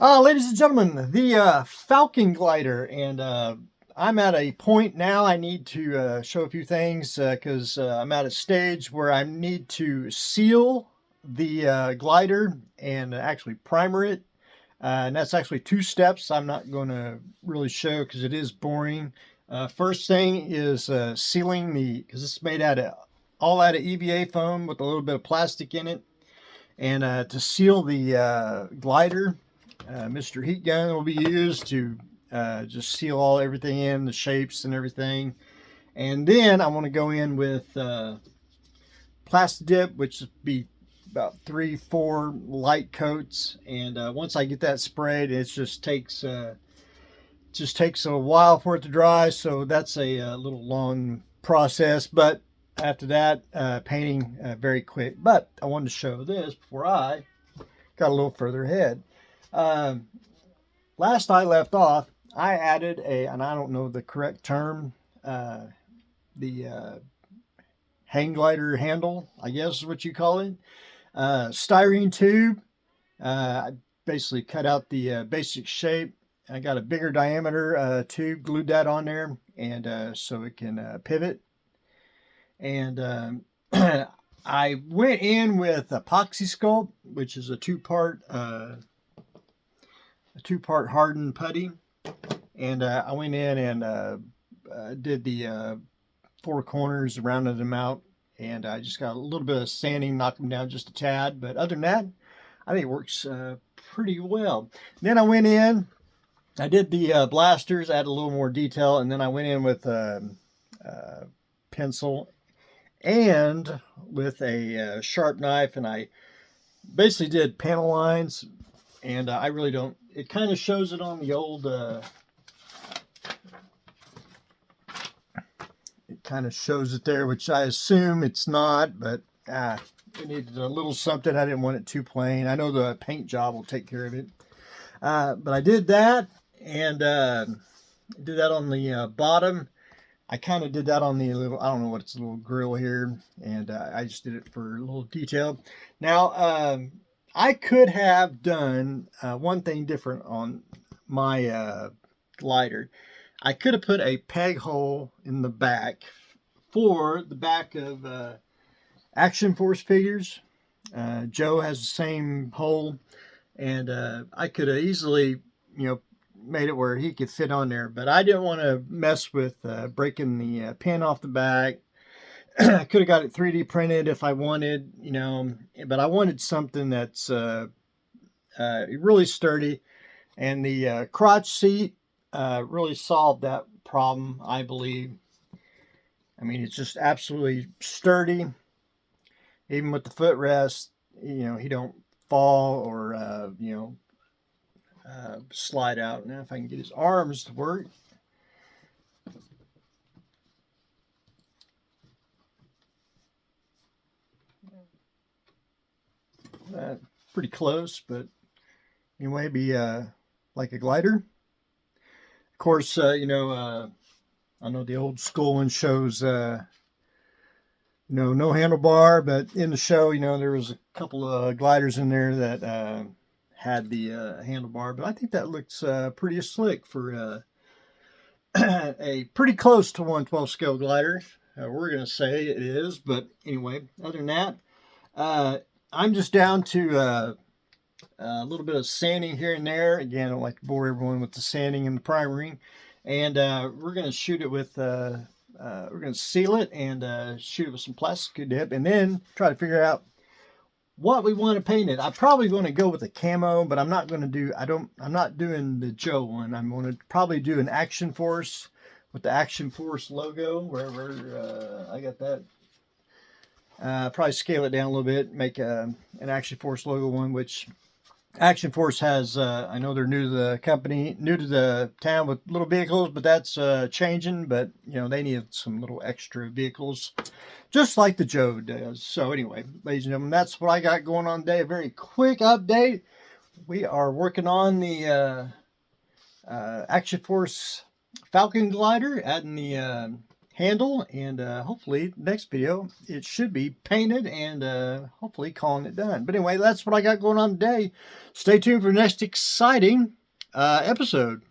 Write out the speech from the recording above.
Ladies and gentlemen, the Falcon glider, and I'm at a point now. I need to show a few things because I'm at a stage where I need to seal the glider and actually primer it. And that's actually two steps. I'm not going to really show because it is boring. First thing is sealing because it's made all out of EVA foam with a little bit of plastic in it. And to seal the glider, Mr. Heat Gun will be used to just seal everything in, the shapes and everything. And then I want to go in with Plasti Dip, which would be about 3-4 light coats. And once I get that sprayed, it just takes a while for it to dry. So that's a little long process, but after that, painting very quick. But I wanted to show this before I got a little further ahead. Last I left off, I added and I don't know the correct term, the hang glider handle, I guess is what you call it. Styrene tube. I basically cut out the basic shape. I got a bigger diameter tube, glued that on there, and so it can pivot. And I went in with epoxy sculpt, which is a two-part hardened putty, and I went in and did the four corners, rounded them out, and I just got a little bit of sanding, knocked them down just a tad. But other than that, I think it works pretty well. Then I went in, I did the blasters, added a little more detail, and then I went in with pencil and with a sharp knife, and I basically did panel lines. And I really don't, it kind of shows it on the old, it kind of shows it there, which I assume it's not, but it needed a little something. I didn't want it too plain. I know the paint job will take care of it. But I did that, and did that on the bottom. I kind of did that on the little, I don't know what it's, a little grill here, and I just did it for a little detail. Now, I could have done one thing different on my glider. I could have put a peg hole in the back for the back of Action Force figures. Joe has the same hole, and I could have easily, made it where he could fit on there, but I didn't want to mess with breaking the pin off the back. I could have got it 3D printed if I wanted, but I wanted something that's really sturdy. And the crotch seat really solved that problem, I believe. I mean, it's just absolutely sturdy. Even with the footrest, he don't fall or, slide out. Now, if I can get his arms to work. Pretty close, but anyway, be like a glider. Of course, I know the old school one shows, no handlebar, but in the show, there was a couple of gliders in there that had the handlebar, but I think that looks pretty slick for a pretty close to 1/12 scale glider. We're going to say it is, but anyway, other than that, I'm just down to a little bit of sanding here and there. Again, I don't like to bore everyone with the sanding and the primering. And we're going to shoot it with, we're going to seal it and shoot it with some Plasti Dip, and then try to figure out what we want to paint it. I'm probably going to go with a camo, but I'm not going to do, I'm not doing the Joe one. I'm going to probably do an Action Force with the Action Force logo, wherever I got that. Probably scale it down a little bit, make an Action Force logo one, which Action Force has, I know they're new to the company, new to the town with little vehicles, but that's changing. But, they need some little extra vehicles, just like the Joe does. So anyway, ladies and gentlemen, that's what I got going on today. A very quick update. We are working on the Action Force Falcon glider, adding the handle, and hopefully next video it should be painted and hopefully calling it done. But anyway, that's what I got going on today. Stay tuned for the next exciting episode.